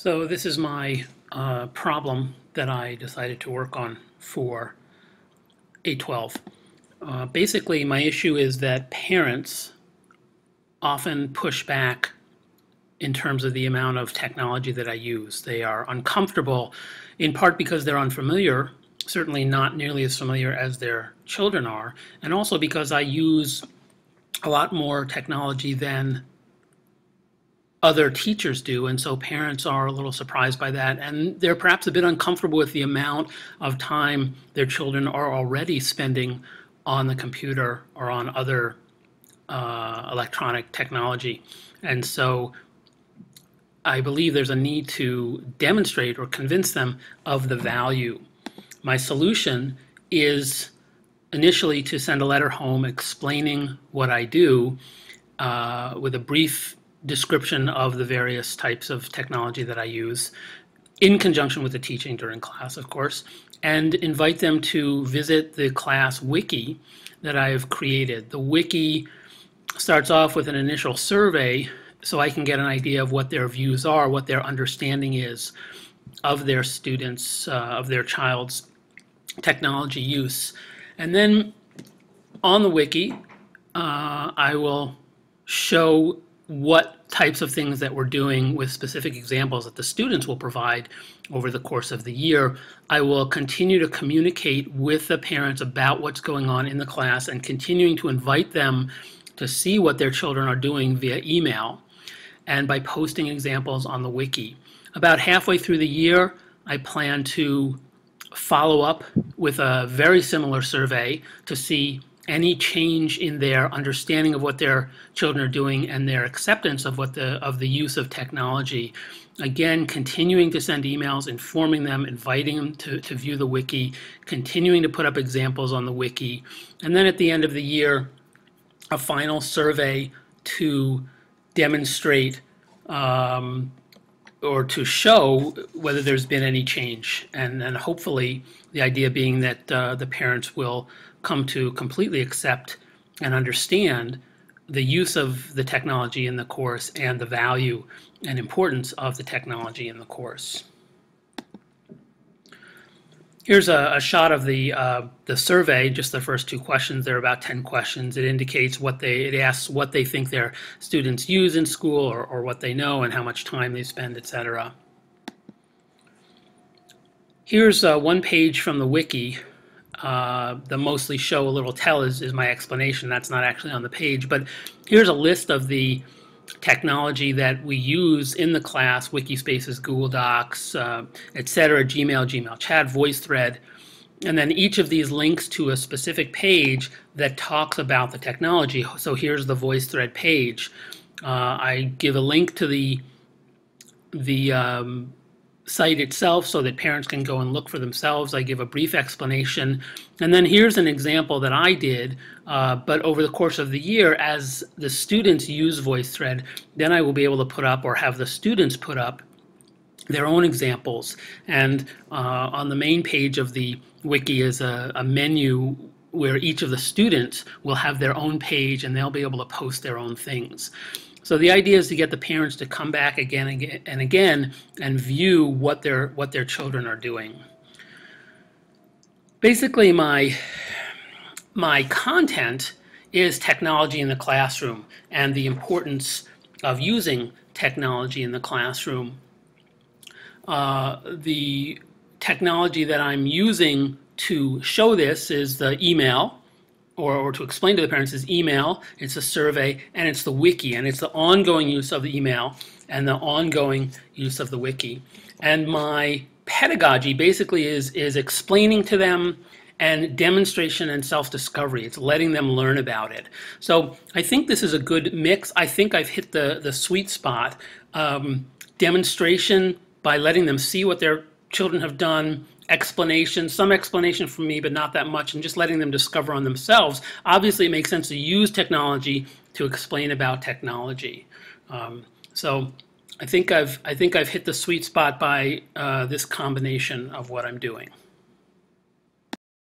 So this is my problem that I decided to work on for 812. Basically, my issue is that parents often push back in terms of the amount of technology that I use. They are uncomfortable, in part because they're unfamiliar, certainly not nearly as familiar as their children are, and also because I use a lot more technology than other teachers do, and so parents are a little surprised by that, and they're perhaps a bit uncomfortable with the amount of time their children are already spending on the computer or on other electronic technology. And so I believe there's a need to demonstrate or convince them of the value. My solution is initially to send a letter home explaining what I do with a brief description of the various types of technology that I use in conjunction with the teaching during class, of course, and invite them to visit the class wiki that I've created. The wiki starts off with an initial survey so I can get an idea of what their views are, what their understanding is of their students, of their child's technology use. And then on the wiki, I will show what types of things that we're doing with specific examples that the students will provide over the course of the year. I will continue to communicate with the parents about what's going on in the class and continuing to invite them to see what their children are doing via email and by posting examples on the wiki. About halfway through the year, I plan to follow up with a very similar survey to see any change in their understanding of what their children are doing and their acceptance of the use of technology. Again, continuing to send emails, informing them, inviting them to view the wiki, continuing to put up examples on the wiki, and then at the end of the year, a final survey to demonstrate or to show whether there's been any change, and hopefully the idea being that the parents will come to completely accept and understand the use of the technology in the course and the value and importance of the technology in the course. Here's a shot of the survey, just the first two questions. There are about 10 questions. It indicates it asks what they think their students use in school or what they know and how much time they spend, etc. Here's one page from the wiki. The mostly show a little tell is my explanation. That's not actually on the page, but here's a list of the technology that we use in the class: Wikispaces, Google Docs, etc., Gmail chat, VoiceThread, and then each of these links to a specific page that talks about the technology. So here's the VoiceThread page. I give a link to the site itself so that parents can go and look for themselves. I give a brief explanation, and then here's an example that I did, but over the course of the year, as the students use VoiceThread, then I will be able to put up or have the students put up their own examples. And on the main page of the wiki is a menu where each of the students will have their own page and they'll be able to post their own things. So the idea is to get the parents to come back again and again and view what their children are doing. Basically, my content is technology in the classroom and the importance of using technology in the classroom. The technology that I'm using to show this is the email, or to explain to the parents, is email, it's a survey, and it's the wiki, and it's the ongoing use of the email and the ongoing use of the wiki. And my pedagogy basically is explaining to them and demonstration and self-discovery. It's letting them learn about it. So I think this is a good mix. I think I've hit the sweet spot. Demonstration by letting them see what their children have done, explanation, some explanation from me, but not that much, and just letting them discover on themselves. Obviously, it makes sense to use technology to explain about technology. So I think I've hit the sweet spot by this combination of what I'm doing.